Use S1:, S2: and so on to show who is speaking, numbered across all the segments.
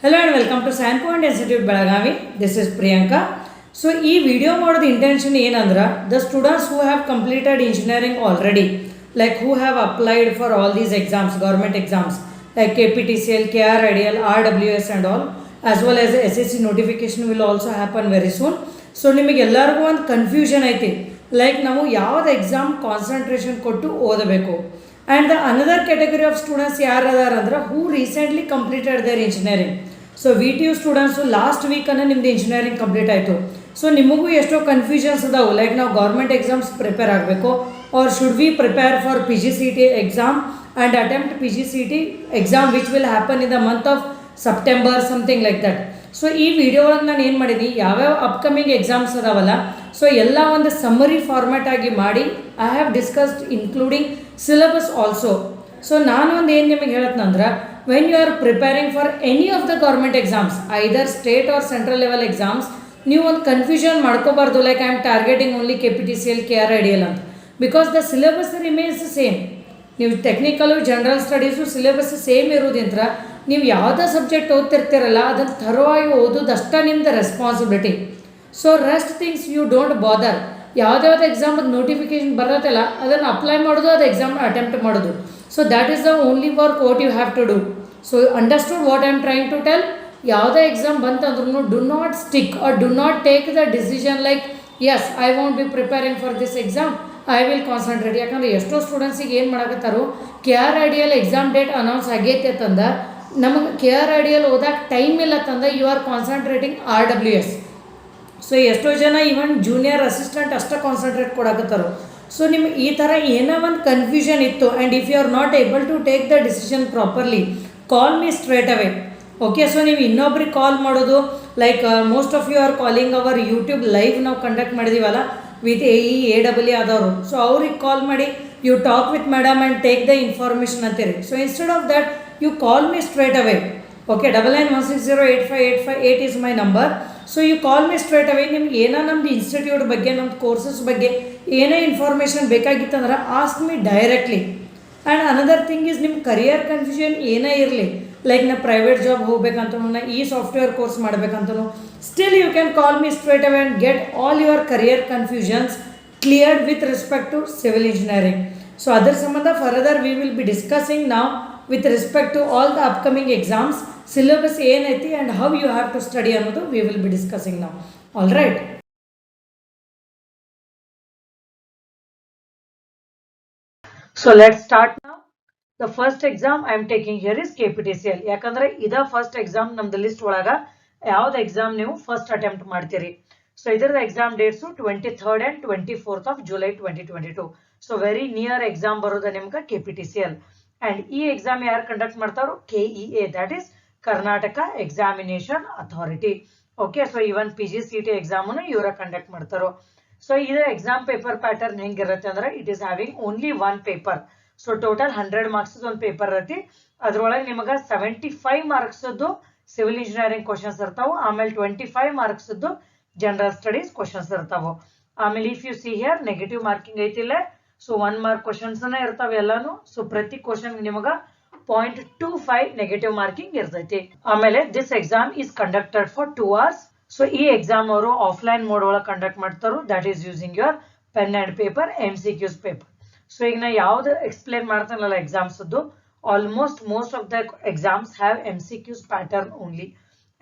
S1: Hello and welcome to Sandpoint Institute Belagavi. This is Priyanka. So, ಈ video ಮಾಡೋದು intention ಏನಂದ್ರೆ the students who have completed engineering already, like who have applied for all these exams, government exams, like KPTCL, KRIDL, RWS and all, as well as the SSC notification will also happen very soon. So, ನಿಮಗೆ ಎಲ್ಲರಿಗೂ ಒಂದು confusion ಐತಿ, like ನಾವು ಯಾವ್ದು exam concentration ಕೊಟ್ಟು ಓದಬೇಕು. And the another category of students ಯಾರು ಅದಾರ ಅಂದ್ರೆ who recently completed their engineering. So VTU students last ವೀಕನ್ನು ನಿಮ್ದು ಇಂಜಿನಿಯರಿಂಗ್ ಕಂಪ್ಲೀಟ್ ಆಯಿತು. ಸೊ ನಿಮಗೂ ಎಷ್ಟೋ ಕನ್ಫ್ಯೂಷನ್ಸ್ ಅದಾವೆ, ಲೈಕ್ ನಾವು ಗೌರ್ಮೆಂಟ್ ಎಕ್ಸಾಮ್ಸ್ ಪ್ರಿಪೇರ್ ಆಗಬೇಕು or should we prepare for PGCET exam and attempt PGCET exam which will happen in the month of September something like that. So ಈ video ಒಳಗೆ ನಾನು ಏನು ಮಾಡಿದ್ದೀನಿ, ಯಾವ್ಯಾವ ಅಪ್ಕಮಿಂಗ್ ಎಕ್ಸಾಮ್ಸ್ ಅದಾವಲ್ಲ, ಸೊ ಎಲ್ಲ ಒಂದು ಸಮ್ಮರಿ ಫಾರ್ಮ್ಯಾಟ್ ಆಗಿ ಮಾಡಿ I have discussed including syllabus also. So ನಾನು ಒಂದು ಏನು ನಿಮಗೆ ಹೇಳತ್ನಂದ್ರೆ, when you are preparing for any of the government exams, either state or central level exams, ನೀವು ಒಂದು ಕನ್ಫ್ಯೂಷನ್ ಮಾಡ್ಕೋಬಾರ್ದು like I am targeting only KPTCL KRIDL ಅಂತ, because the syllabus remains same. ನೀವು technical general studies syllabus same ಇರೋದ್ರಿಂದ ನೀವು ಯಾವುದೇ subject ಓದ್ತಿರ್ತೀರಲ್ಲ ಅದನ್ನು ಥರವಾಗಿ ಓದೋದಷ್ಟ ನಿಮ್ದು responsibility. So rest things you don't bother. ಯಾವುದ್ಯಾವ್ದು ಎಕ್ಸಾಮ್ ನೋಟಿಫಿಕೇಶನ್ ಬರತ್ತಲ್ಲ ಅದನ್ನು ಅಪ್ಲೈ ಮಾಡೋದು, ಅದು ಎಕ್ಸಾಮ್ ಅಟೆಂಪ್ಟ್ ಮಾಡೋದು. So that is the only work what you have to do. So understood what I am trying to tell. ಯಾವುದೇ exam ಬಂತಂದ್ರೂ do not stick or do not take the decision like as I want be preparing for this exam, I will concentrate. ಯಾಕಂದರೆ ಎಷ್ಟೋ ಸ್ಟೂಡೆಂಟ್ಸಿಗೆ ಏನು ಮಾಡಕತ್ತಾರೋ, KRIDL exam date announce ಆಗೈತೆ ಅಂತಂದ ನಮಗೆ KRIDL ಓದಕ್ಕೆ ಟೈಮ್ ಇಲ್ಲ ತಂದ you are concentrating RWS. So ಎಷ್ಟೋ ಜನ ಈವನ್ ಜೂನಿಯರ್ ಅಸಿಸ್ಟೆಂಟ್ ಅಷ್ಟೇ ಕಾನ್ಸಂಟ್ರೇಟ್ ಕೊಡಕತ್ತಾರೋ. ಸೊ ನಿಮ್ಗೆ ಈ ಥರ ಏನೋ ಒಂದು ಕನ್ಫ್ಯೂಷನ್ ಇತ್ತು and if you are not able to take the decision properly, call me straight away. Okay, so ನೀವು ಇನ್ನೊಬ್ರಿಗೆ ಕಾಲ್ ಮಾಡೋದು, like most of you are calling our YouTube live ನಾವು ಕಂಡಕ್ಟ್ ಮಾಡಿದ್ದೀವಲ್ಲ ವಿತ್ AE ಆದವರು. So ಅವ್ರಿಗೆ call ಮಾಡಿ you talk with madam and take the information ಅಂತೀರಿ. So instead of that you call me straight away. Okay, 9916085858 is my number. So you call me straight away. ನಿಮ್ಗೆ ಏನೋ ನಮ್ಮದು institute ಬಗ್ಗೆ, ನಮ್ಮದು courses ಬಗ್ಗೆ ಏನೇ information ಬೇಕಾಗಿತ್ತಂದ್ರೆ ask me directly. And another thing is ನಿಮ್ಮ career confusion ಏನೇ ಇರಲಿ, ಲೈಕ್ ನಾ ಪ್ರೈವೇಟ್ ಜಾಬ್ ಹೋಗ್ಬೇಕಂತನೂ, ನಾ ಈ ಸಾಫ್ಟ್ವೇರ್ ಕೋರ್ಸ್ ಮಾಡಬೇಕಂತನೂ, still you can call me straight away and get all your career confusions cleared with respect to civil engineering. So ಅದರ ಸಂಬಂಧ further we will be discussing ನಾವು with respect to all the upcoming exams, syllabus ಏನೈತಿ and how you have to study ಅನ್ನೋದು we will be discussing now. All right. So let's start now. The first exam I am taking here is KPTCL. ಯಾಕಂದ್ರೆ ಇದ first exam ನಮ್ದು list ಒಳಗ ಯಾವ್ದು exam ನೀವು first attempt ಮಾಡ್ತೀರಿ. So ಇದರದ exam dates 23rd and 24th of July 2022. So very near exam ಬರೋದು ನಿಮ್ಗೆ KPTCL. ಆ್ಯಂಡ್ ಈ ಎಕ್ಸಾಮ್ ಯಾರು ಕಂಡಕ್ಟ್ ಮಾಡ್ತಾರೋ, KEA, that is Karnataka examination authority. Okay, so even PGCET ಎಕ್ಸಾಮನ್ನು ಇವರ ಕಂಡಕ್ಟ್ ಮಾಡ್ತಾರೋ. ಸೊ ಇದರ ಎಕ್ಸಾಮ್ ಪೇಪರ್ ಪ್ಯಾಟರ್ನ್ ಹೆಂಗಿರುತ್ತೆ ಅಂದ್ರೆ, it is having only one paper. So total 100 marks ಒಂದು ಪೇಪರ್ ಇರತ್ತೆ. ಅದ್ರೊಳಗೆ ನಿಮಗೆ 75 ಮಾರ್ಕ್ಸ್ದು ಸಿವಿಲ್ ಇಂಜಿನಿಯರಿಂಗ್ ಕ್ವಶನ್ಸ್ ಇರ್ತಾವೆ, ಆಮೇಲೆ 25 ಮಾರ್ಕ್ಸ್ದು ಜನರಲ್ ಸ್ಟಡೀಸ್ ಕ್ವಶನ್ಸ್ ಇರ್ತಾವೆ. ಆಮೇಲೆ if you see here negative marking ಐತಿಲ್ಲ. ಸೊ 1 ಮಾರ್ಕ್ ಕ್ವಶನ್ಸ್ ಇರ್ತಾವೆ ಎಲ್ಲಾನು. ಸೊ ಪ್ರತಿ ಕ್ವಶನ್ ನಿಮಗೆ 0.25 ನೆಗೆಟಿವ್ ಮಾರ್ಕಿಂಗ್ ಇರ್ತೈತಿ. ಆಮೇಲೆ this exam is conducted for 2 hours. So ಈ ಎಕ್ಸಾಮ್ ಅವರು ಆಫ್ಲೈನ್ ಮೋಡ್ ಒಳಗೆ ಕಂಡಕ್ಟ್ ಮಾಡ್ತಾರೋ, that is using your pen and paper, MCQs paper. So ಈಗ ನಾ ಯಾವ್ದು ಎಕ್ಸ್ಪ್ಲೇನ್ ಮಾಡ್ತಾನಲ್ಲ ಎಕ್ಸಾಮ್ಸ್ದು, almost most of the exams have MCQs pattern only.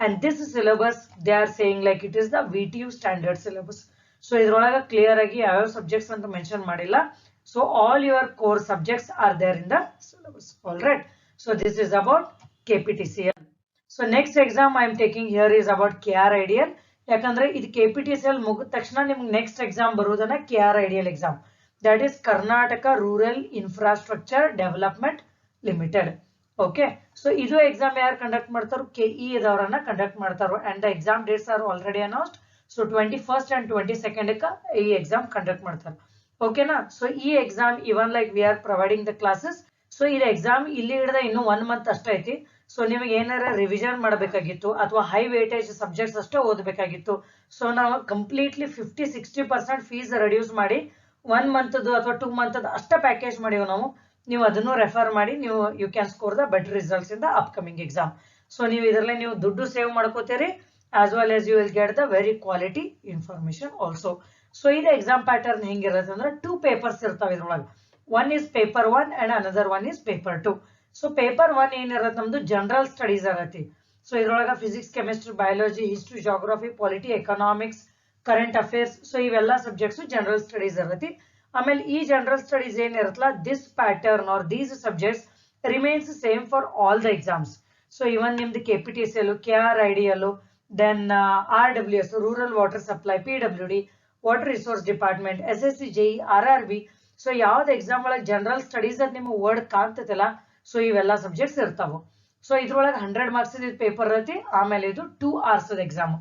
S1: And this syllabus they are saying like it is the VTU standard syllabus. So ಇದ್ರೊಳಗೆ clear ಆಗಿ ಯಾವ್ಯಾವ subjects ಅಂತ mention ಮಾಡಿಲ್ಲ. So all your core subjects are there in the syllabus. All right. So this is about KPTCL. So next exam I am taking here is about KRIDL. ಯಾಕಂದ್ರೆ ಇದು KPTCL ಮುಗಿದ ತಕ್ಷಣ ನಿಮ್ಗೆ next exam ಬರೋದನ್ನ KRIDL exam, that is Karnataka rural infrastructure development limited. Okay, so ಇದು exam ಯಾರು conduct ಮಾಡ್ತಾರೋ, KE ಇದವರನ್ನ ಕಂಡಕ್ಟ್ ಮಾಡ್ತಾರೋ. And the exam dates are already announced. So 21st and 22nd ಈ ಎಕ್ಸಾಮ್ ಕಂಡಕ್ಟ್ ಮಾಡ್ತಾರೆ. ಓಕೆನಾ. ಸೊ ಈ exam even like we are providing the classes. So ಇದು ಎಕ್ಸಾಮ್ ಇಲ್ಲಿ ಹಿಡಿದ ಇನ್ನೂ 1 ಮಂತ್ ಅಷ್ಟೇ ಐತಿ. ಸೊ ನಿಮಗೆ ಏನಾರ ರಿವಿಷನ್ ಮಾಡಬೇಕಾಗಿತ್ತು ಅಥವಾ ಹೈ ವೇಟೇಜ್ ಸಬ್ಜೆಕ್ಟ್ಸ್ ಅಷ್ಟೇ ಓದಬೇಕಾಗಿತ್ತು, ಸೊ ನಾವು ಕಂಪ್ಲೀಟ್ಲಿ 50-60% ಫೀಸ್ ರೆಡ್ಯೂಸ್ ಮಾಡಿ 1 ಮಂತ್ದು ಅಥವಾ 2 ಮಂತ್ದು ಅಷ್ಟೇ ಪ್ಯಾಕೇಜ್ ಮಾಡಿವಿ ನಾವು. ನೀವು ಅದನ್ನು ರೆಫರ್ ಮಾಡಿ, ನೀವು you can score the better results in the upcoming exam. So ನೀವು ಇದರಲ್ಲೇ ನೀವು ದುಡ್ಡು ಸೇವ್ ಮಾಡ್ಕೋತೀರಿ, as well as you will get the very quality information also. So ಇದು ಎಕ್ಸಾಮ್ ಪ್ಯಾಟರ್ನ್ ಹೆಂಗಿರುತ್ತೆ ಅಂದ್ರೆ 2 ಪೇಪರ್ಸ್ ಇರ್ತಾವೆ ಇದ್ರೊಳಗೆ. One is paper 1 and another one is paper 2. So paper 1 ಏನಿರುತ್ತೆ ನಮ್ದು ಜನರಲ್ ಸ್ಟಡೀಸ್ ಆಗತ್ತೆ. ಸೊ ಇದ್ರೊಳಗೆ physics, chemistry, biology, history, geography, polity, economics, current affairs, so ಇವೆಲ್ಲ ಸಬ್ಜೆಕ್ಟ್ಸ್ ಜನರಲ್ ಸ್ಟಡೀಸ್ ಇರತ್ತೆ. ಆಮೇಲೆ ಈ ಜನರಲ್ ಸ್ಟಡೀಸ್ ಏನಿರುತ್ತಲ್ಲ, this pattern are these subjects remains same for all the exams. So even ನಿಮ್ದು KPTCL, KRIDL, then RWS, rural water supply, PWD, water resource department, SSC, JE, RRB. So ಯಾವ್ದು exam ಒಳಗೆ general studies ಅದ್ ನಿಮ್ಗೆ word ಕಾಣ್ತೈತಲ್ಲ, so ಇವೆಲ್ಲ subjects ಇರ್ತಾವ. So ಇದ್ರೊಳಗೆ 100 marks paper ಇರತ್ತೆ. ಆಮೇಲೆ ಇದು 2 hours ಎಕ್ಸಾಮ್.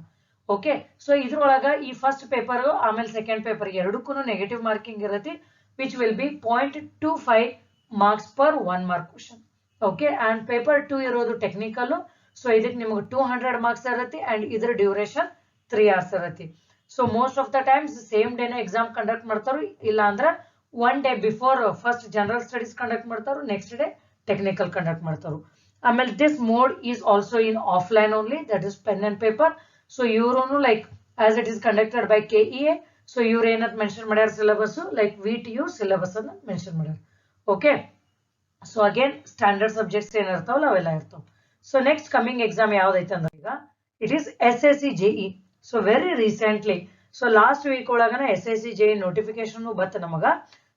S1: ಓಕೆ, ಸೊ ಇದ್ರೊಳಗ ಈ ಫಸ್ಟ್ ಪೇಪರ್ ಆಮೇಲೆ ಸೆಕೆಂಡ್ ಪೇಪರ್ ಎರಡಕ್ಕೂ ನೆಗೆಟಿವ್ ಮಾರ್ಕಿಂಗ್ ಇರತ್ತೆ, which will be 0.25 marks per 1 mark question. Okay, and paper 2 ಇರೋದು ಟೆಕ್ನಿಕಲ್. ಸೊ ಇದಕ್ಕೆ ನಿಮಗೆ 200 ಮಾರ್ಕ್ಸ್ ಇರತ್ತೆ ಅಂಡ್ ಇದ್ರ ಡ್ಯೂರೇಷನ್ 3 hours ಇರತ್ತೆ. So most of the times same ಡೇನ ಎಕ್ಸಾಮ್ ಕಂಡಕ್ಟ್ ಮಾಡ್ತಾರೋ, ಇಲ್ಲ ಅಂದ್ರೆ 1 day before first general studies conduct ಮಾಡ್ತಾರೋ, ನೆಕ್ಸ್ಟ್ ಡೇ ಟೆಕ್ನಿಕಲ್ ಕಂಡಕ್ಟ್ ಮಾಡ್ತಾರೋ. ಆಮೇಲೆ this mode is also in offline only, that is pen and paper. So ಇವ್ರು like as it is conducted by KEA. So ಇವ್ರು ಏನಂತ mention ಮಾಡ್ಯಾರ syllabus, like VTU syllabus ಅನ್ನ mention ಮಾಡ್ಯಾರ. Okay, so again standard subjects ಏನಿರ್ತಾವಲ್ಲ ಅವೆಲ್ಲ ಇರ್ತಾವ. So next coming exam ಯಾವ್ದೈತೆ ಅಂದ್ರೆ ಈಗ it is SSC JE. So very recently, so last week ಒಳಗನ SSC JE ನೋಟಿಫಿಕೇಶನ್ ಬತ್ತ ನಮಗ.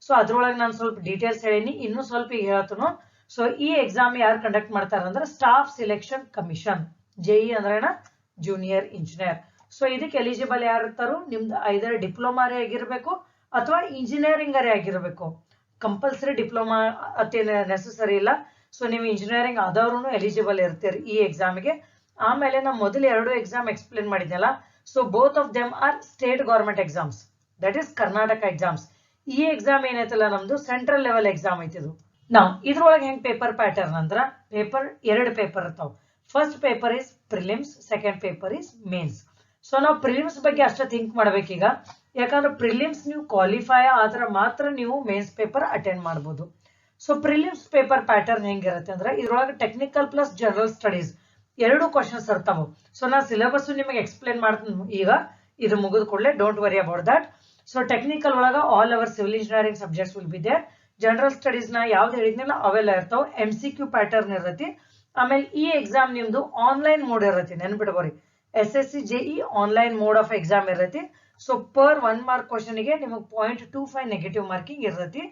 S1: ಸೊ ಅದ್ರೊಳಗೆ ನಾನು ಸ್ವಲ್ಪ ಡೀಟೇಲ್ಸ್ ಹೇಳೀನಿ, ಇನ್ನೂ ಸ್ವಲ್ಪ ಈಗ ಹೇಳ್ತನು. ಸೊ ಈ ಎಕ್ಸಾಮ್ ಯಾರು ಕಂಡಕ್ಟ್ ಮಾಡ್ತಾರ ಅಂದ್ರೆ ಸ್ಟಾಫ್ ಸಿಲೆಕ್ಷನ್ ಕಮಿಷನ್. JE ಅಂದ್ರೆ ಜೂನಿಯರ್ ಇಂಜಿನಿಯರ್. ಸೊ ಇದಕ್ಕೆ ಎಲಿಜಿಬಲ್ ಯಾರು ಇರ್ತಾರೋ, ನಿಮ್ದು ಐದರ್ ಡಿಪ್ಲೊಮಾರೇ ಆಗಿರ್ಬೇಕು ಅಥವಾ ಇಂಜಿನಿಯರಿಂಗ್ ಅರೇ ಆಗಿರ್ಬೇಕು. ಕಂಪಲ್ಸರಿ ಡಿಪ್ಲೊಮಾ ಅತ್ತೇನು ನೆಸೆಸರಿ ಇಲ್ಲ. ಸೊ ನೀವು ಇಂಜಿನಿಯರಿಂಗ್ ಆದವ್ರು ಎಲಿಜಿಬಲ್ ಇರ್ತೀರಿ ಈ ಎಕ್ಸಾಮ್ಗೆ. ಆಮೇಲೆ ನಾ ಮೊದಲು 2 ಎಕ್ಸಾಮ್ ಎಕ್ಸ್ಪ್ಲೇನ್ ಮಾಡಿದ್ನಲ್ಲ, so both of them are state government exams, that is Karnataka exams. ಈ ಎಕ್ಸಾಮ್ ಏನೈತಲ್ಲ ನಮ್ದು ಸೆಂಟ್ರಲ್ ಲೆವೆಲ್ ಎಕ್ಸಾಮ್ ಐತಿದು. ನಾವು ಇದ್ರೊಳಗೆ ಹೆಂಗ್ ಪೇಪರ್ ಪ್ಯಾಟರ್ನ್ ಅಂದ್ರ ಪೇಪರ್ 2 ಪೇಪರ್ ಇರ್ತಾವ. First paper is prelims, second paper is mains. So ನಾವು ಪ್ರಿಲಿಮ್ಸ್ ಬಗ್ಗೆ ಅಷ್ಟೇ ಥಿಂಕ್ ಮಾಡ್ಬೇಕೀಗ, ಯಾಕಂದ್ರೆ ಪ್ರಿಲಿಮ್ಸ್ ನೀವು ಕ್ವಾಲಿಫೈ ಆದ್ರೆ ಮಾತ್ರ ನೀವು ಮೇನ್ಸ್ ಪೇಪರ್ ಅಟೆಂಡ್ ಮಾಡ್ಬೋದು. ಸೊ ಪ್ರಿಲಿಮ್ಸ್ ಪೇಪರ್ ಪ್ಯಾಟರ್ನ್ ಹೆಂಗಿರುತ್ತೆ ಅಂದ್ರೆ ಇದ್ರೊಳಗೆ technical plus general studies 2 questions ಇರ್ತಾವ. ಸೊ ನಾ ಸಿಲೆಬಸ್ ನಿಮಗೆ ಎಕ್ಸ್ಪ್ಲೇನ್ ಮಾಡ್ತೀನಿ ಈಗ, ಇದು ಮುಗಿದ ಕೂಡಲೇ, don't worry about that. So technical ಒಳಗ all our civil engineering subjects will be there. General studies ನ ಯಾವ್ದು ಹೇಳಿದ್ನಿಲ್ಲ ಅವೆಲ್ಲ ಇರ್ತಾವ. MCQ ಪ್ಯಾಟರ್ನ್ ಇರತ್ತೆ. ಆಮೇಲೆ ಈ ಎಕ್ಸಾಮ್ ನಿಮ್ದು ಆನ್ಲೈನ್ ಮೋಡ್ ಇರತ್ತೆ, ನೆನ್ಪಿಟ್ಕೋರಿ. SSC JE online mode of exam ಇರತ್ತೆ. ಸೊ ಪರ್ 1 ಮಾರ್ಕ್ ಕ್ವಶನ್ ಗೆ ನಿಮಗೆ 0.25 ನೆಗೆಟಿವ್ ಮಾರ್ಕಿಂಗ್ ಇರತ್ತೆ.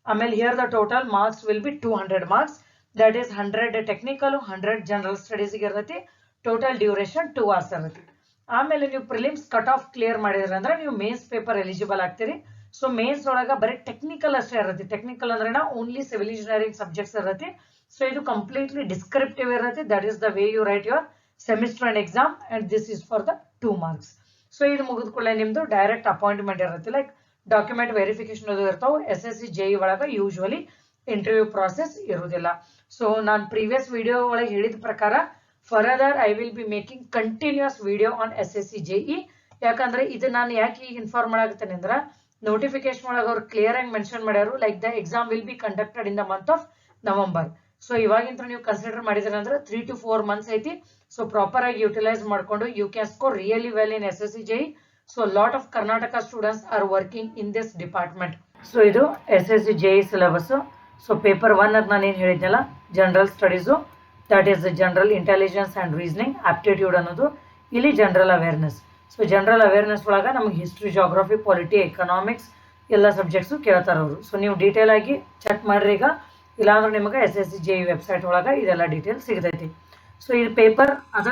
S1: ಆಮೇಲೆ here the total marks will be 200 marks, that is 100 technical, 100 general studies ಇರತ್ತೆ. ಟೋಟಲ್ ಡ್ಯೂರೇಷನ್ 2 hours ಇರತ್ತೆ. ಆಮೇಲೆ ನೀವು ಪ್ರಿಲಿಮ್ಸ್ ಕಟ್ ಆಫ್ ಕ್ಲಿಯರ್ ಮಾಡಿದ್ರಿ ಅಂದ್ರೆ ನೀವು ಮೇನ್ಸ್ ಪೇಪರ್ ಎಲಿಜಿಬಲ್ ಆಗ್ತೀರಿ. ಸೊ ಮೇನ್ಸ್ ಒಳಗ ಬರೀ ಟೆಕ್ನಿಕಲ್ ಅಷ್ಟೇ ಇರತ್ತೆ. ಟೆಕ್ನಿಕಲ್ ಅಂದ್ರೆ ಓನ್ಲಿ ಸಿವಿಲ್ ಇಂಜಿನಿಯರಿಂಗ್ ಸಬ್ಜೆಕ್ಟ್ಸ್ ಇರತ್ತೆ. ಸೊ ಇದು ಕಂಪ್ಲೀಟ್ಲಿ ಡಿಸ್ಕ್ರಿಪ್ಟಿವ್ ಇರತ್ತೆ, that is the way you write your semester and exam, and this is for the 2 marks. So ಇದು ಮುಗಿದ ಕೂಡಲೇ ನಿಮ್ದು ಡೈರೆಕ್ಟ್ ಅಪಾಯಿಂಟ್ಮೆಂಟ್ ಇರುತ್ತೆ, ಲೈಕ್ ಡಾಕ್ಯುಮೆಂಟ್ ವೆರಿಫಿಕೇಶನ್ ಅದು ಇರ್ತಾವೆ. SSC JE ಒಳಗ ಯೂಶುವಲಿ ಇಂಟರ್ವ್ಯೂ ಪ್ರಾಸೆಸ್ ಇರುವುದಿಲ್ಲ. ಸೊ ನಾನು ಪ್ರೀವಿಯಸ್ ವಿಡಿಯೋ ಒಳಗೆ ಹೇಳಿದ ಪ್ರಕಾರ further I will be making continues video on SSC JE. ಯಾಕಂದ್ರೆ ಇದು ನಾನು ಯಾಕೆ ಈಗ ಇನ್ಫಾರ್ಮ್ ಮಾಡಾಕತ್ತೇನೆ ಅಂದ್ರೆ ನೋಟಿಫಿಕೇಶನ್ ಒಳಗೆ ಅವ್ರು ಕ್ಲಿಯರ್ ಆಗಿ ಮೆನ್ಷನ್ ಮಾಡ್ಯಾರು, like the exam will be conducted in the month of November. So ಇವಾಗಿಂತ ನೀವು ಕನ್ಸಿಡರ್ ಮಾಡಿದ್ರೆ ಅಂದ್ರೆ 3 to 4 months ಐತಿ. ಸೊ ಪ್ರಾಪರ್ ಆಗಿ ಯುಟಿಲೈಸ್ ಮಾಡ್ಕೊಂಡು you can score really well in SSC JE. So lot of Karnataka students are working in this department. So ಇದು SSC JE syllabus. So paper 1 ಅದು ನಾನು ಏನು ಹೇಳಿದ್ನಲ್ಲ general studies, that is general intelligence and reasoning. Aptitude ಅನ್ನೋದು ಇಲ್ಲಿ general awareness. So general awareness ಒಳಗೆ ನಮಗೆ history, geography, polity, economics ಎಲ್ಲ ಸಬ್ಜೆಕ್ಟ್ಸು ಕೇಳ್ತಾರೆ ಅವರು. ಸೊ ನೀವು ಡೀಟೇಲ್ ಆಗಿ ಚೆಕ್ ಮಾಡ್ರಿ ಈಗ, ಇಲ್ಲಾಂದ್ರೆ ನಿಮಗೆ SSC JE ವೆಬ್ಸೈಟ್ ಒಳಗೆ ಇದೆಲ್ಲ ಡೀಟೇಲ್ ಸಿಗ್ತೈತಿ. ಸೊ ಇದು ಪೇಪರ್ ಅದ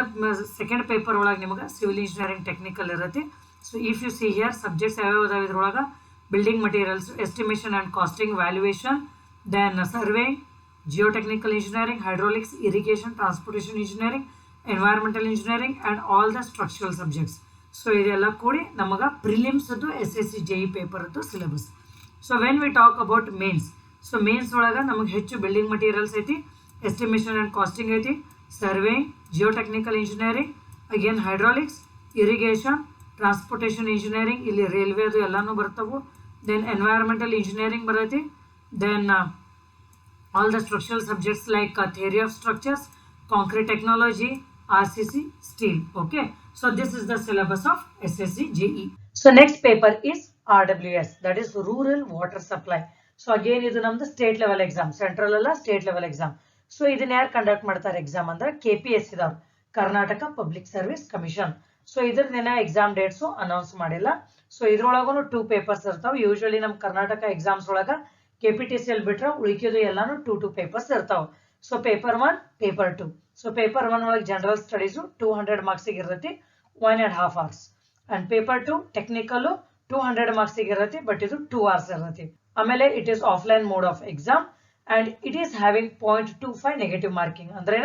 S1: ಸೆಕೆಂಡ್ ಪೇಪರ್ ಒಳಗೆ ನಿಮಗೆ ಸಿವಿಲ್ ಇಂಜಿನಿಯರಿಂಗ್ ಟೆಕ್ನಿಕಲ್ ಇರುತ್ತೆ. So if you see here subjects ಯಾವ್ಯಾವ ಇದಾವೆ ಇದ್ರೊಳಗೆ building materials, estimation and costing, valuation, then survey, geotechnical engineering, hydraulics, irrigation, transportation engineering, environmental engineering and all the structural subjects. So ಇದೆಲ್ಲ ಕೂಡಿ ನಮಗೆ prelims SSC JE paper syllabus. So when we talk about mains, so mains ಒಳಗೆ ನಮಗೆ ಹೆಚ್ಚು building materials ಐತಿ, estimation and costing ಐತಿ, surveying, geotechnical engineering, again hydraulics, irrigation, transportation engineering, ಇಲ್ಲಿ railway ಅದು ಎಲ್ಲನೂ ಬರ್ತವೆ. ದೆನ್ ಎನ್ವೈರ್ಮೆಂಟಲ್ ಇಂಜಿನಿಯರಿಂಗ್ ಬರೈತಿ. Then all the structural subjects like theory of structures, concrete technology, RCC, steel. Okay, so this is the syllabus of SSC GE. So next paper is RWS, that is rural water supply. So again ಇದು ನಮ್ದು state level exam, central ಅಲ್ಲ state level exam. So ಇದನ್ನ ಯಾರು conduct ಮಾಡ್ತಾರೆ exam ಅಂದ್ರೆ KPSC ದವ್ರು, Karnataka public service commission. So ಇದ್ರದ್ದೇನ exam dates announce ಮಾಡಿಲ್ಲ. ಸೊ ಇದ್ರೊಳಗೂ 2 ಪೇಪರ್ಸ್ ಇರ್ತಾವ. ಯೂಶುವಲಿ ನಮ್ಮ ಕರ್ನಾಟಕ ಎಕ್ಸಾಮ್ಸ್ ಒಳಗ KPTCL ಬಿಟ್ರೆ ಉಳಿಕೆದು ಎಲ್ಲಾನು 2 ಪೇಪರ್ಸ್ ಇರ್ತಾವ. So paper 1, paper 2. So paper 1 ಒಳಗೆ ಜನರಲ್ ಸ್ಟಡೀಸ್ 200 ಮಾರ್ಕ್ಸ್ ಇರುತ್ತೆ, 1.5 hours. And paper 2 technical 200 marks ಇರುತ್ತೆ, ಬಟ್ ಇದು 2 hours ಇರುತ್ತೆ. ಆಮೇಲೆ it is offline mode of exam and it is having 0.25 negative marking, ಅಂದ್ರೆ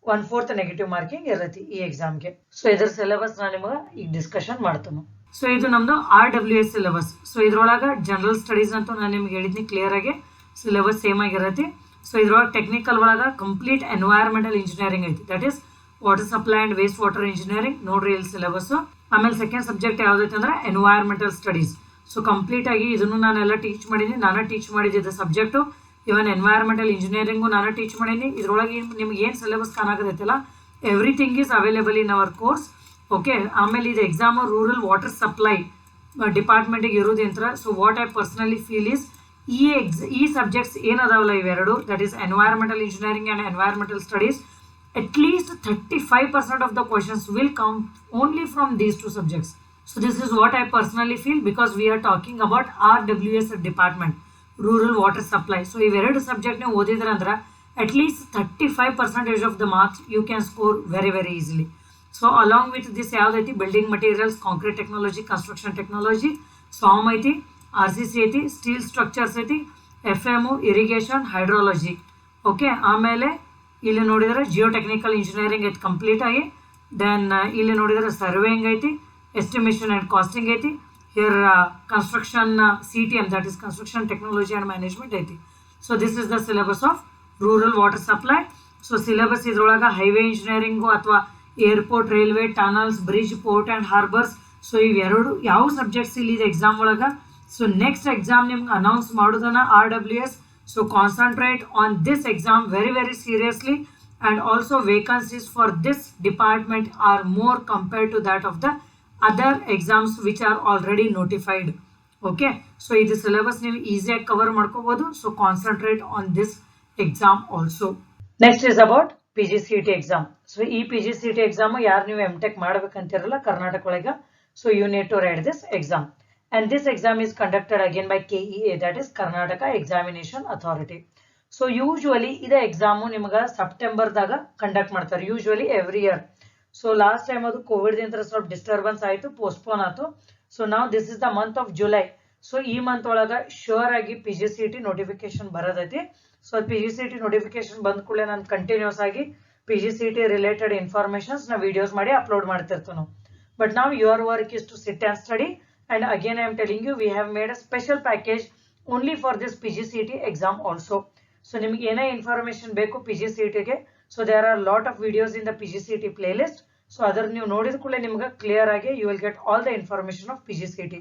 S1: 1/4 ನೆಗೆಟಿವ್ ಮಾರ್ಕಿಂಗ್ ಇರುತ್ತೆ ಈ ಎಕ್ಸಾಮ್ಗೆ. ಸೊ ಇದ್ರ ಸಿಲೆಬಸ್ ನಾನು ನಿಮಗೆ ಈಗ ಡಿಸ್ಕಷನ್ ಮಾಡ್ತೇನೆ. ಸೊ ಇದು ನಮ್ದು RWS ಸಿಲೆಬಸ್. ಸೊ ಇದ್ರೊಳಗ ಜನರಲ್ ಸ್ಟಡೀಸ್ ಅಂತೂ ನಾನು ನಿಮ್ಗೆ ಹೇಳಿದ್ನಿ ಕ್ಲಿಯರ್ ಆಗಿ, ಸಿಲೆಬಸ್ ಸೇಮ್ ಆಗಿರುತ್ತೆ. ಸೊ ಇದ್ರೊಳಗೆ ಟೆಕ್ನಿಕಲ್ ಒಳಗ ಕಂಪ್ಲೀಟ್ ಎನ್ವೈರನ್ಮೆಂಟಲ್ ಇಂಜಿನಿಯರಿಂಗ್ ಐತಿ, that is water supply and waste water engineering. ನೋಡ್ರಿ ಇಲ್ಲಿ ಸಿಲೆಬಸ್. ಆಮೇಲೆ ಸೆಕೆಂಡ್ ಸಬ್ಜೆಕ್ಟ್ ಯಾವ್ದೈತೆ ಅಂದ್ರೆ ಎನ್ವೈರನ್ಮೆಂಟಲ್ ಸ್ಟಡೀಸ್. ಸೊ ಕಂಪ್ಲೀಟ್ ಆಗಿ ಇದನ್ನು ನಾನೆಲ್ಲ ಟೀಚ್ ಮಾಡಿದ್ದೀನಿ, ನಾನು ಟೀಚ್ ಮಾಡಿದ್ದೆ ಸಬ್ಜೆಕ್ಟು. ಇವನ್ ಎನ್ವೈರನ್ಮೆಂಟಲ್ ಇಂಜಿನಿಯರಿಂಗು ನಾನು ಟೀಚ್ ಮಾಡೀನಿ. ಇದ್ರೊಳಗೆ ನಿಮ್ಗೆ ಏನು ಸಿಲೆಬಸ್ ಕಾಣಾಕತ್ತೈತಲ್ಲ, everything is available in our course. Okay, ಆಮೇಲೆ ಇದು ಎಕ್ಸಾಮು ರೂರಲ್ ವಾಟರ್ ಸಪ್ಲೈ ಡಿಪಾರ್ಟ್ಮೆಂಟಿಗೆ ಇರೋದಿಂತ್ರ. So what I personally feel is ಈ ಸಬ್ಜೆಕ್ಟ್ಸ್ ಏನದಾವಲ್ಲ ಇವೆರಡು, that is environmental engineering and environmental studies, at least 35% of the questions will come only from these 2 subjects. So this is what I personally feel, because we are talking about RWS department, rural water supply. So if you subject ne odidra andra at least 35% of the marks you can score very very easily. So along with this yavudaiti building materials, concrete technology, construction technology, SOM aiti, RCC aiti, steel structures aiti, FMO, irrigation, hydrology. Okay, ಆಮೇಲೆ ಇಲ್ಲಿ ನೋಡಿದರೆ geotechnical engineering ಐತಿ complete ಆಗಿ. Then ಇಲ್ಲಿ ನೋಡಿದರೆ surveying ಐತಿ, estimation and costing ಐತಿ. Here construction CTM, that is construction technology and management ಐತಿ. So this is the syllabus of rural water supply. So syllabus ಇದ್ರೊಳಗೆ ಹೈವೇ ಇಂಜಿನಿಯರಿಂಗು ಅಥವಾ airport, railway, tunnels, bridge, port and harbours. So ಇವೆರಡು ಯಾವ subjects ಇಲ್ಲಿ ಇದೆ exam ಒಳಗೆ. So next exam ನಿಮ್ಗೆ announce ಮಾಡೋದನ್ನ RWS. So concentrate on this exam very very seriously, and also vacancies for this department are more compared to that of the other exams which are already notified. Okay, so this syllabus ನೀವು ಈಸಿಯಾಗಿ cover ಮಾಡ್ಕೋಬಹುದು. So concentrate on this exam also. Next is about PGCET exam. So ಈ PGCET exam ಯಾರು ನೀವು MTech ಮಾಡ್ಬೇಕಂತಿರಲ್ಲ Karnataka ಒಳಗೆ, so you need to write this exam. And this exam is conducted again by KEA, that is Karnataka Examination Authority. So usually ida exam ನಿಮಗೆ ಸೆಪ್ಟೆಂಬರ್ದಾಗ conduct ಮಾಡ್ತಾರೆ, usually every year. So last time ಅದು COVID ದಿಂದ ಸ್ವಲ್ಪ disturbance ಆಯಿತು, postpone ಆಯಿತು. So ನಾವು this is the month of July. So ಈ ಮಂತ್ ಒಳಗೆ ಶ್ಯೂರ್ ಆಗಿ PGCET ನೋಟಿಫಿಕೇಶನ್ ಬರೋದೈತಿ. ಸೊ PGCET ನೋಟಿಫಿಕೇಶನ್ ಬಂದ ಕೂಡಲೇ ನಾನು ಕಂಟಿನ್ಯೂಸ್ ಆಗಿ PGCET ರಿಲೇಟೆಡ್ ಇನ್ಫಾರ್ಮೇಶನ್ಸ್ ನಾ ವಿಡಿಯೋಸ್ ಮಾಡಿ ಅಪ್ಲೋಡ್ ಮಾಡ್ತಿರ್ತೀವಿ ನಾವು. ಬಟ್ ನಾವು your work is to sit and study. And again I am telling you, we have made a special package only for this PGCET exam also. So ನಿಮಗೆ ಏನೇ information ಬೇಕು PGCET ಗೆ, so there are lot of videos in the PGCET playlist. So ಅದರ ನೀವು ನೋಡಿದ ಕೂಡಲೇ ನಿಮಗೆ clear ಆಗಿ you will get all the information of PGCET.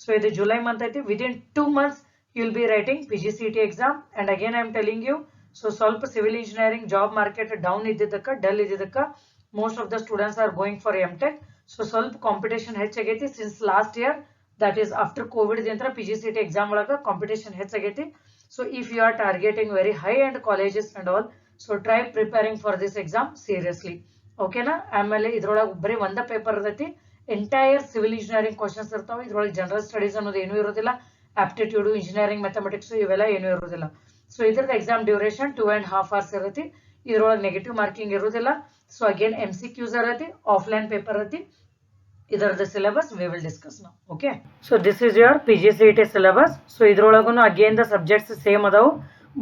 S1: So ಇದು ಜುಲೈ ಮಂತ್ ಐತಿ, within 2 months you will be writing PGCET exam. And again I am telling you, so ಸ್ವಲ್ಪ civil engineering job market down ಇದ್ದಿದ್ದಕ್ಕೆ, dull ಇದ್ದಿದ್ದಕ್ಕೆ most of the students are going for MTech. So ಸ್ವಲ್ಪ competition ಹೆಚ್ಚಾಗೈತಿ since last year, that is after COVID ದಿಂತ್ರ PGCET exam ಒಳಗೆ competition ಹೆಚ್ಚಾಗೈತಿ. So if you are targeting very high end colleges and all, so try preparing for this exam seriously. ಓಕೆನಾ? ಆಮೇಲೆ ಇದ್ರೊಳಗೆ ಬರೀ ಒಂದ ಪೇಪರ್ ಇರ್ತೈತಿ, ಎಂಟೈರ್ ಸಿವಿಲ್ ಇಂಜಿನಿಯರಿಂಗ್ ಕ್ವಶನ್ಸ್ ಇರ್ತಾವೆ. ಇದ್ರೊಳಗೆ ಜನರಲ್ ಸ್ಟಡೀಸ್ ಅನ್ನೋದು ಏನೂ ಇರೋದಿಲ್ಲ, ಆಪ್ಟಿಟ್ಯೂಡ್, ಇಂಜಿನಿಯರಿಂಗ್ ಮ್ಯಾಥಮೆಟಿಕ್ಸ್ ಇವೆಲ್ಲ ಏನೂ ಇರೋದಿಲ್ಲ. ಸೊ ಇದ್ರದ್ದು ಎಕ್ಸಾಮ್ ಡ್ಯೂರೇಷನ್ 2.5 hours ಇರುತ್ತೆ. ಇದ್ರೊಳಗೆ ನೆಗೆಟಿವ್ ಮಾರ್ಕಿಂಗ್ ಇರೋದಿಲ್ಲ. ಸೊ ಅಗೇನ್ MCQs ಇರತ್ತೆ, ಆಫ್ಲೈನ್ ಪೇಪರ್ ಇರತ್ತೆ. ಇದರದ syllabus we will discuss now. Okay, so this is your PGCET syllabus. so ಇದ್ರೊಳಗೂ ಅಗೇನ್ ದ ಸಬ್ಜೆಕ್ಟ್ಸ್ ಸೇಮ್ ಅದಾವು,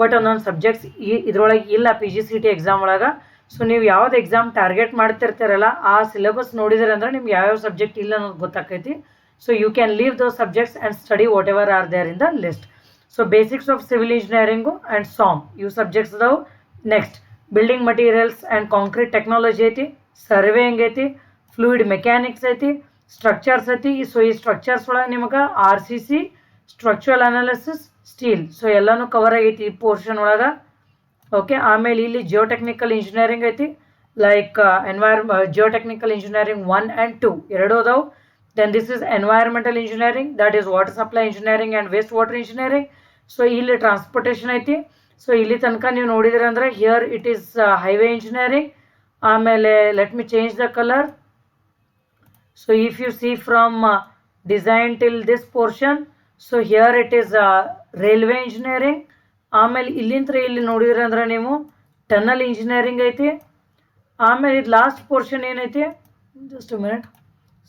S1: ಬಟ್ ಒಂದೊಂದು ಸಬ್ಜೆಕ್ಟ್ಸ್ ಇದ್ರೊಳಗೆ ಇಲ್ಲ PGCET ಎಕ್ಸಾಮ್ ಒಳಗೆ. ಸೊ ನೀವು ಯಾವ್ದು ಎಕ್ಸಾಮ್ ಟಾರ್ಗೆಟ್ ಮಾಡ್ತಿರ್ತೀರಲ್ಲ ಆ ಸಿಲೆಬಸ್ ನೋಡಿದ್ರೆ ಅಂದ್ರೆ ನಿಮ್ಗೆ ಯಾವ್ಯಾವ ಸಬ್ಜೆಕ್ಟ್ ಇಲ್ಲ ಅನ್ನೋದು ಗೊತ್ತಾಕೈತಿ. So you can leave those subjects and study whatever are there in the list. So basics of civil engineering and SOM ಇವು ಸಬ್ಜೆಕ್ಟ್ಸ್ ಅದಾವು. Next building materials and concrete technology ಐತಿ, ಸರ್ವೇಯಿಂಗ್ ಐತಿ, fluid mechanics ಐತಿ, structures ಐತಿ. So ಈ structures ಒಳಗೆ ನಿಮಗೆ RCC, structural analysis, steel, so ಎಲ್ಲನೂ ಕವರ್ ಆಗೈತಿ ಈ ಪೋರ್ಷನ್ ಒಳಗೆ. ಓಕೆ, ಆಮೇಲೆ ಇಲ್ಲಿ ಜಿಯೋ ಟೆಕ್ನಿಕಲ್ ಇಂಜಿನಿಯರಿಂಗ್ ಐತಿ, like geotechnical engineering 1 and 2 ಎರಡು ಅದಾವು. Then this is environmental engineering, that is water supply engineering and wastewater engineering. So ಇಲ್ಲಿ transportation ಐತಿ. ಸೊ ಇಲ್ಲಿ ತನಕ ನೀವು ನೋಡಿದ್ರೆ ಅಂದರೆ here it is highway engineering. ಆಮೇಲೆ let me change the colour. So if you C from design till this portion, so here it is railway engineering. ಆಮೇಲೆ ಇಲ್ಲಿಂದ ಇಲ್ಲಿ ನೋಡಿದ್ರೆ ಅಂದ್ರೆ ನೀವು ಟನಲ್ ಇಂಜಿನಿಯರಿಂಗ್ ಐತಿ. ಆಮೇಲೆ ಇದು ಲಾಸ್ಟ್ ಪೋರ್ಷನ್ ಏನೈತಿ, just minute.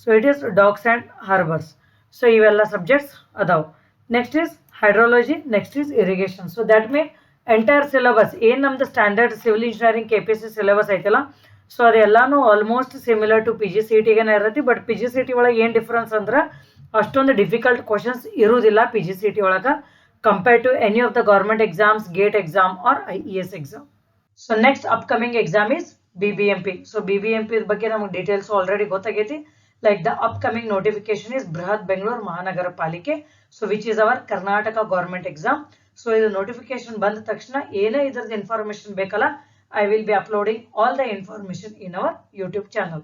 S1: So it is docks and harbours. So ಇವೆಲ್ಲ ಸಬ್ಜೆಕ್ಟ್ಸ್ ಅದಾವೆ. Next is hydrology, next is irrigation. So that mean entire syllabus ಏನು ನಮ್ಮದು standard civil engineering KPSC syllabus ಐತಲ್ಲ, ಸೊ ಅದೆಲ್ಲನೂ ಆಲ್ಮೋಸ್ಟ್ ಸಿಮಿಲರ್ ಟು PGCETಗೆ ಇರತ್ತೆ. But PGCET ಒಳಗೆ ಏನು ಡಿಫ್ರೆನ್ಸ್ ಅಂದ್ರೆ ಅಷ್ಟೊಂದು ಡಿಫಿಕಲ್ಟ್ ಕ್ವಶನ್ಸ್ ಇರುವುದಿಲ್ಲ PGCET ಒಳಗೆ compare to any of the government exams, gate exam or IES exam. So next upcoming exam is BBMP. So BBMP ಬಗ್ಗೆ ನಮಗೆ ಡೀಟೇಲ್ಸ್ ಆಲ್ರೆಡಿ ಗೊತ್ತಾಗೈತಿ. Like the upcoming notification is Bruhat Bengaluru Mahanagara Palike, so which is our Karnataka government exam. So ಇದು notification ಬಂದ ತಕ್ಷಣ ಏನೇ ಇದ್ರದ್ದು information ಬೇಕಲ್ಲ, I will be uploading all the information in our YouTube channel.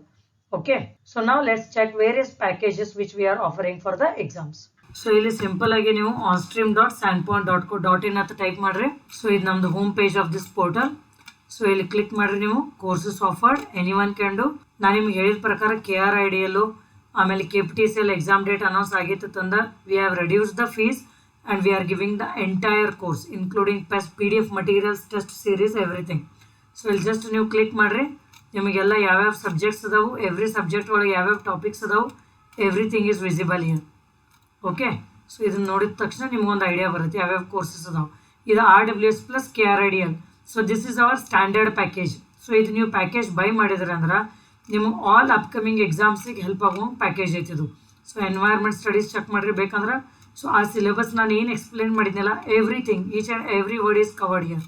S1: Okay, so now let's check various packages which we are offering for the exams. So ಇಲ್ಲಿ simple ಆಗಿ ನೀವು onstream.sandpoint.co.in ಅಂತ ಟೈಪ್ ಮಾಡ್ರಿ. ಸೊ ಇದು ನಮ್ದು home page of this portal. So ಇಲ್ಲಿ click ಮಾಡ್ರಿ ನೀವು, courses offered any one can do. ನಾನು ನಿಮ್ಗೆ ಹೇಳಿದ ಪ್ರಕಾರ KRIDLU ಆಮೇಲೆ KPTCL ಎಕ್ಸಾಮ್ ಡೇಟ್ ಅನೌನ್ಸ್ ಆಗಿತ್ತು ತಂದ we have reduce the fees and we are giving the entire course including PDF materials, test series, everything. So ಇಲ್ಲಿ ಜಸ್ಟ್ ನೀವು click ಮಾಡಿರಿ, ನಿಮಗೆಲ್ಲ ಯಾವ್ಯಾವ ಸಬ್ಜೆಕ್ಟ್ಸ್ ಅದಾವು, ಎವ್ರಿ ಸಬ್ಜೆಕ್ಟ್ ಒಳಗೆ ಯಾವ್ಯಾವ ಟಾಪಿಕ್ಸ್ ಅದಾವು, everything is visible here. Okay, so ಇದನ್ನು ನೋಡಿದ ತಕ್ಷಣ ನಿಮ್ಗೊಂದು ಐಡಿಯಾ ಬರುತ್ತೆ ಯಾವ್ಯಾವ ಕೋರ್ಸಸ್ ಅದಾವೆ. ಇದು RWS plus KRIDL. So this is our standard package. So ಇದು ನೀವು ಪ್ಯಾಕೇಜ್ ಬೈ ಮಾಡಿದ್ರೆ ಅಂದ್ರೆ ನಿಮಗೆ ಆಲ್ ಅಪ್ಕಮಿಂಗ್ ಎಕ್ಸಾಮ್ಸಿಗೆ ಹೆಲ್ಪ್ ಆಗೋ ಪ್ಯಾಕೇಜ್ ಐತಿ ಇದು. ಸೊ ಎನ್ವೈರ್ಮೆಂಟ್ ಸ್ಟಡೀಸ್ ಚೆಕ್ ಮಾಡಿರಿ ಬೇಕಂದ್ರೆ. ಸೊ ಆ ಸಿಲೆಬಸ್ ನಾನು ಏನು ಎಕ್ಸ್ಪ್ಲೇನ್ ಮಾಡಿದ್ನಲ್ಲ, everything each and every word is covered here.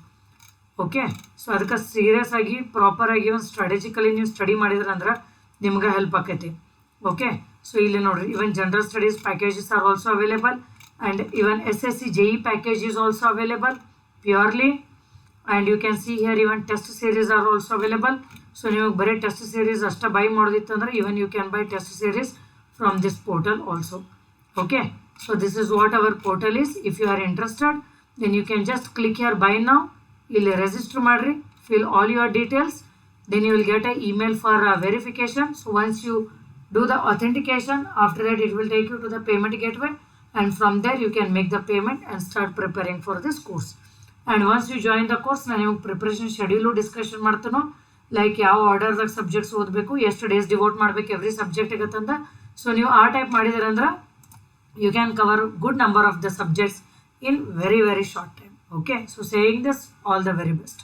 S1: Okay, so ಅದಕ್ಕೆ ಸೀರಿಯಸ್ ಆಗಿ ಪ್ರಾಪರಾಗಿ ಒಂದು ಸ್ಟ್ರಾಟಜಿಕಲಿ ನೀವು ಸ್ಟಡಿ ಮಾಡಿದ್ರೆ ಅಂದ್ರೆ ನಿಮ್ಗೆ ಹೆಲ್ಪ್ ಆಕೈತಿ. ಓಕೆ, ಸೊ ಇಲ್ಲಿ ನೋಡ್ರಿ, even general studies packages are also available and even SSC JE package is also available purely. And you can see here even test series are also available. So ನಿಮಗೆ ಬರೀ test series ಅಷ್ಟೇ buy ಮಾಡೋದಿತ್ತು ಅಂದ್ರೆ even you can buy test series from this portal also. Okay, so this is what our portal is. If you are interested, then you can just click here buy now. You'll register madri, fill all your details, then you will get an email for verification. So once you do the authentication, after that it will take you to the payment gateway, and from there you can make the payment and start preparing for this course. And once you join the course, ನಾನು ನಿಮಗೆ preparation schedule discussion ಮಾಡ್ತೀನೋ, like ಯಾವ ಆರ್ಡರ್ದಾಗ subjects ಓದಬೇಕು, ಎಷ್ಟು days devote ಮಾಡಬೇಕು every ಸಬ್ಜೆಕ್ಟಿಗೆ ಅಂತಂದ. So ನೀವು ಆ type ಮಾಡಿದ್ರೆ ಅಂದ್ರೆ you can cover good number of the subjects in very short time. Okay, so saying this, all the very best.